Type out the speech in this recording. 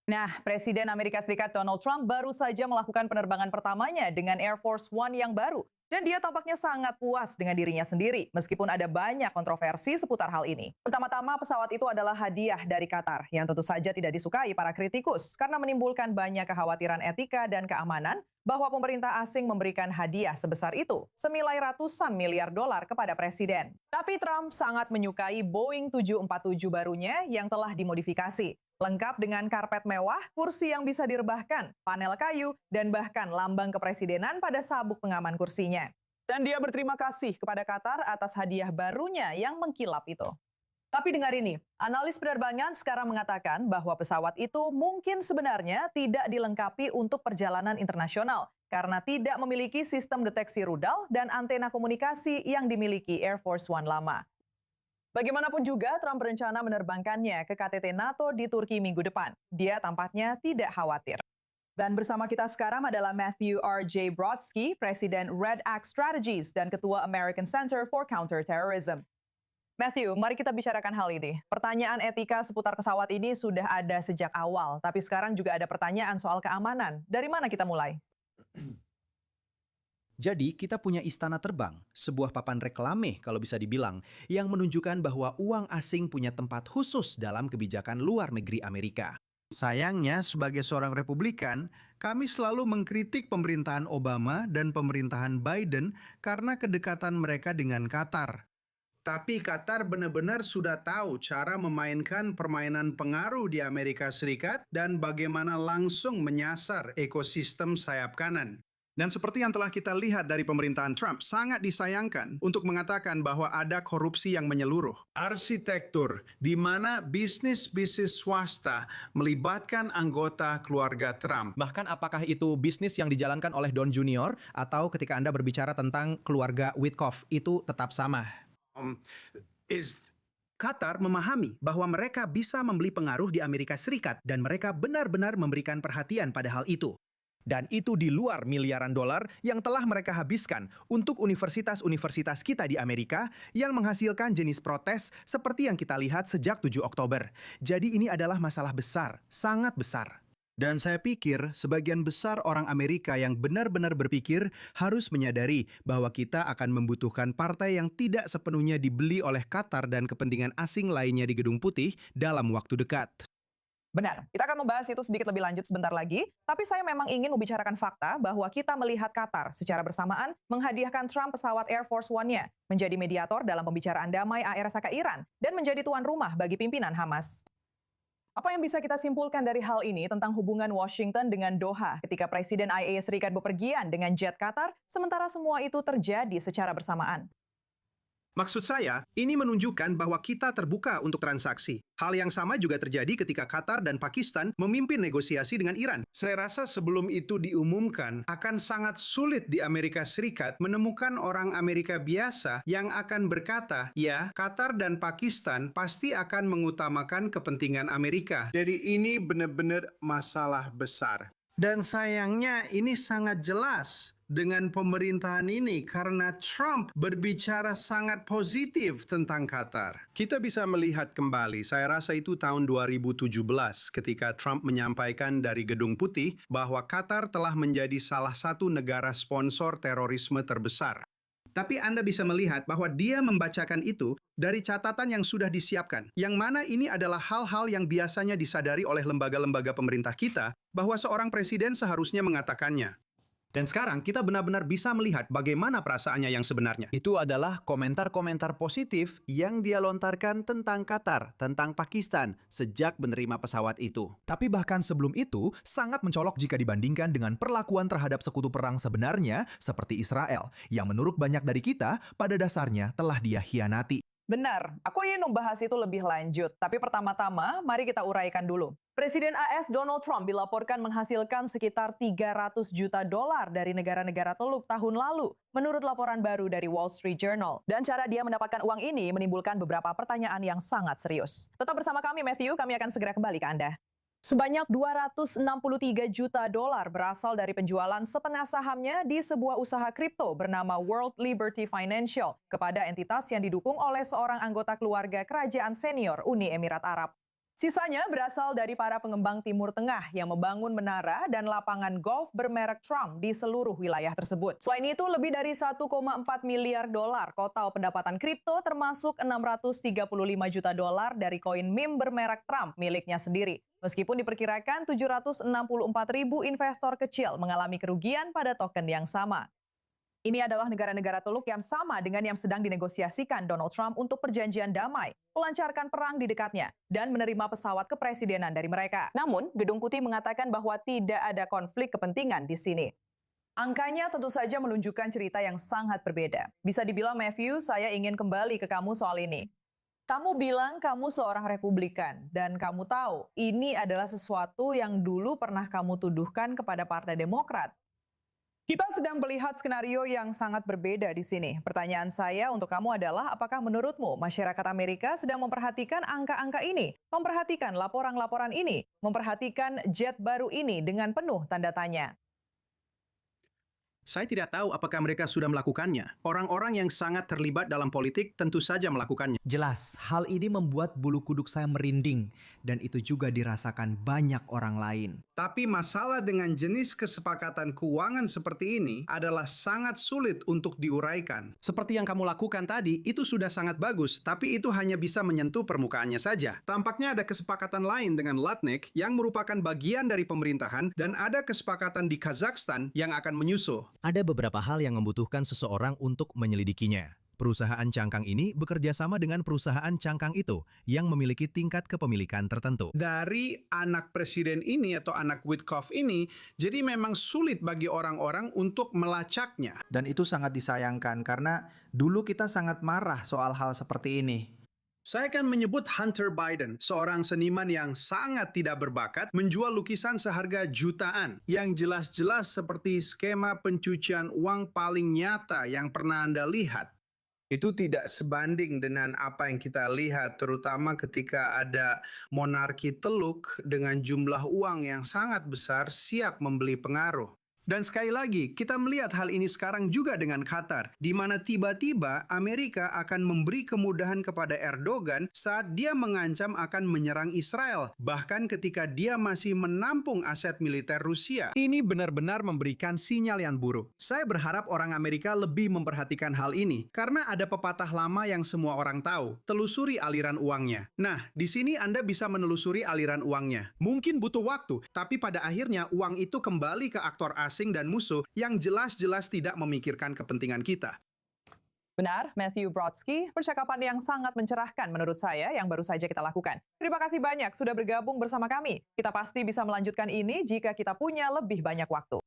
Nah, Presiden Amerika Serikat Donald Trump baru saja melakukan penerbangan pertamanya dengan Air Force One yang baru. Dan dia tampaknya sangat puas dengan dirinya sendiri, meskipun ada banyak kontroversi seputar hal ini. Pertama-tama, pesawat itu adalah hadiah dari Qatar, yang tentu saja tidak disukai para kritikus, karena menimbulkan banyak kekhawatiran etika dan keamanan bahwa pemerintah asing memberikan hadiah sebesar itu, senilai ratusan miliar dolar kepada Presiden. Tapi Trump sangat menyukai Boeing 747 barunya yang telah dimodifikasi. Lengkap dengan karpet mewah, kursi yang bisa direbahkan, panel kayu, dan bahkan lambang kepresidenan pada sabuk pengaman kursinya. Dan dia berterima kasih kepada Qatar atas hadiah barunya yang mengkilap itu. Tapi dengar ini, analis penerbangan sekarang mengatakan bahwa pesawat itu mungkin sebenarnya tidak dilengkapi untuk perjalanan internasional karena tidak memiliki sistem deteksi rudal dan antena komunikasi yang dimiliki Air Force One lama. Bagaimanapun juga, Trump berencana menerbangkannya ke KTT NATO di Turki minggu depan. Dia tampaknya tidak khawatir. Dan bersama kita sekarang adalah Matthew R.J. Brodsky, Presiden Red Axe Strategies dan Ketua American Center for Counterterrorism. Matthew, mari kita bicarakan hal ini. Pertanyaan etika seputar pesawat ini sudah ada sejak awal, tapi sekarang juga ada pertanyaan soal keamanan. Dari mana kita mulai? Jadi kita punya istana terbang, sebuah papan reklame kalau bisa dibilang, yang menunjukkan bahwa uang asing punya tempat khusus dalam kebijakan luar negeri Amerika. Sayangnya, sebagai seorang Republikan, kami selalu mengkritik pemerintahan Obama dan pemerintahan Biden karena kedekatan mereka dengan Qatar. Tapi Qatar benar-benar sudah tahu cara memainkan permainan pengaruh di Amerika Serikat dan bagaimana langsung menyasar ekosistem sayap kanan. Dan seperti yang telah kita lihat dari pemerintahan Trump, sangat disayangkan untuk mengatakan bahwa ada korupsi yang menyeluruh. Arsitektur di mana bisnis-bisnis swasta melibatkan anggota keluarga Trump. Bahkan apakah itu bisnis yang dijalankan oleh Don Junior atau ketika Anda berbicara tentang keluarga Witkoff, itu tetap sama. Qatar memahami bahwa mereka bisa membeli pengaruh di Amerika Serikat dan mereka benar-benar memberikan perhatian pada hal itu. Dan itu di luar miliaran dolar yang telah mereka habiskan untuk universitas-universitas kita di Amerika yang menghasilkan jenis protes seperti yang kita lihat sejak 7 Oktober. Jadi ini adalah masalah besar, sangat besar. Dan saya pikir sebagian besar orang Amerika yang benar-benar berpikir harus menyadari bahwa kita akan membutuhkan partai yang tidak sepenuhnya dibeli oleh Qatar dan kepentingan asing lainnya di Gedung Putih dalam waktu dekat. Benar, kita akan membahas itu sedikit lebih lanjut sebentar lagi. Tapi saya memang ingin membicarakan fakta bahwa kita melihat Qatar secara bersamaan menghadiahkan Trump pesawat Air Force One-nya, menjadi mediator dalam pembicaraan damai AR-Saka Iran, dan menjadi tuan rumah bagi pimpinan Hamas. Apa yang bisa kita simpulkan dari hal ini tentang hubungan Washington dengan Doha ketika Presiden IA Serikat bepergian dengan jet Qatar, sementara semua itu terjadi secara bersamaan? Maksud saya, ini menunjukkan bahwa kita terbuka untuk transaksi. Hal yang sama juga terjadi ketika Qatar dan Pakistan memimpin negosiasi dengan Iran. Saya rasa sebelum itu diumumkan, akan sangat sulit di Amerika Serikat menemukan orang Amerika biasa yang akan berkata, ya, Qatar dan Pakistan pasti akan mengutamakan kepentingan Amerika. Jadi ini benar-benar masalah besar. Dan sayangnya ini sangat jelas dengan pemerintahan ini karena Trump berbicara sangat positif tentang Qatar. Kita bisa melihat kembali, saya rasa itu tahun 2017 ketika Trump menyampaikan dari Gedung Putih bahwa Qatar telah menjadi salah satu negara sponsor terorisme terbesar. Tapi Anda bisa melihat bahwa dia membacakan itu dari catatan yang sudah disiapkan. Yang mana ini adalah hal-hal yang biasanya disadari oleh lembaga-lembaga pemerintah kita bahwa seorang presiden seharusnya mengatakannya. Dan sekarang kita benar-benar bisa melihat bagaimana perasaannya yang sebenarnya. Itu adalah komentar-komentar positif yang dia lontarkan tentang Qatar, tentang Pakistan, sejak menerima pesawat itu. Tapi bahkan sebelum itu, sangat mencolok jika dibandingkan dengan perlakuan terhadap sekutu perang sebenarnya, seperti Israel, yang menurut banyak dari kita, pada dasarnya telah dia hianati. Benar, aku ingin membahas itu lebih lanjut. Tapi pertama-tama, mari kita uraikan dulu. Presiden AS Donald Trump dilaporkan menghasilkan sekitar 300 juta dolar dari negara-negara Teluk tahun lalu, menurut laporan baru dari Wall Street Journal. Dan cara dia mendapatkan uang ini menimbulkan beberapa pertanyaan yang sangat serius. Tetap bersama kami, Matthew, kami akan segera kembali ke Anda. Sebanyak 263 juta dolar berasal dari penjualan setengah sahamnya di sebuah usaha kripto bernama World Liberty Financial kepada entitas yang didukung oleh seorang anggota keluarga kerajaan senior Uni Emirat Arab. Sisanya berasal dari para pengembang Timur Tengah yang membangun menara dan lapangan golf bermerek Trump di seluruh wilayah tersebut. Selain itu, lebih dari 1,4 miliar dolar total pendapatan kripto termasuk 635 juta dolar dari koin meme bermerek Trump miliknya sendiri. Meskipun diperkirakan 764 ribu investor kecil mengalami kerugian pada token yang sama. Ini adalah negara-negara Teluk yang sama dengan yang sedang dinegosiasikan Donald Trump untuk perjanjian damai, melancarkan perang di dekatnya, dan menerima pesawat kepresidenan dari mereka. Namun, Gedung Putih mengatakan bahwa tidak ada konflik kepentingan di sini. Angkanya tentu saja menunjukkan cerita yang sangat berbeda. Bisa dibilang, Matthew, saya ingin kembali ke kamu soal ini. Kamu bilang kamu seorang Republikan, dan kamu tahu ini adalah sesuatu yang dulu pernah kamu tuduhkan kepada Partai Demokrat. Kita sedang melihat skenario yang sangat berbeda di sini. Pertanyaan saya untuk kamu adalah, apakah menurutmu masyarakat Amerika sedang memperhatikan angka-angka ini, memperhatikan laporan-laporan ini, memperhatikan jet baru ini dengan penuh tanda tanya? Saya tidak tahu apakah mereka sudah melakukannya. Orang-orang yang sangat terlibat dalam politik tentu saja melakukannya. Jelas, hal ini membuat bulu kuduk saya merinding, dan itu juga dirasakan banyak orang lain. Tapi masalah dengan jenis kesepakatan keuangan seperti ini adalah sangat sulit untuk diuraikan. Seperti yang kamu lakukan tadi, itu sudah sangat bagus, tapi itu hanya bisa menyentuh permukaannya saja. Tampaknya ada kesepakatan lain dengan Latnik yang merupakan bagian dari pemerintahan, dan ada kesepakatan di Kazakhstan yang akan menyusul. Ada beberapa hal yang membutuhkan seseorang untuk menyelidikinya. Perusahaan cangkang ini bekerja sama dengan perusahaan cangkang itu yang memiliki tingkat kepemilikan tertentu. Dari anak presiden ini atau anak Witkoff ini, jadi memang sulit bagi orang-orang untuk melacaknya. Dan itu sangat disayangkan karena dulu kita sangat marah soal hal seperti ini. Saya akan menyebut Hunter Biden, seorang seniman yang sangat tidak berbakat, menjual lukisan seharga jutaan, yang jelas-jelas seperti skema pencucian uang paling nyata yang pernah Anda lihat. Itu tidak sebanding dengan apa yang kita lihat, terutama ketika ada monarki Teluk dengan jumlah uang yang sangat besar siap membeli pengaruh. Dan sekali lagi, kita melihat hal ini sekarang juga dengan Qatar, di mana tiba-tiba Amerika akan memberi kemudahan kepada Erdogan saat dia mengancam akan menyerang Israel, bahkan ketika dia masih menampung aset militer Rusia. Ini benar-benar memberikan sinyal yang buruk. Saya berharap orang Amerika lebih memperhatikan hal ini, karena ada pepatah lama yang semua orang tahu, telusuri aliran uangnya. Nah, di sini Anda bisa menelusuri aliran uangnya. Mungkin butuh waktu, tapi pada akhirnya uang itu kembali ke aktor asing dan musuh yang jelas-jelas tidak memikirkan kepentingan kita. Benar, Matthew Brodsky, percakapan yang sangat mencerahkan menurut saya yang baru saja kita lakukan. Terima kasih banyak sudah bergabung bersama kami. Kita pasti bisa melanjutkan ini jika kita punya lebih banyak waktu.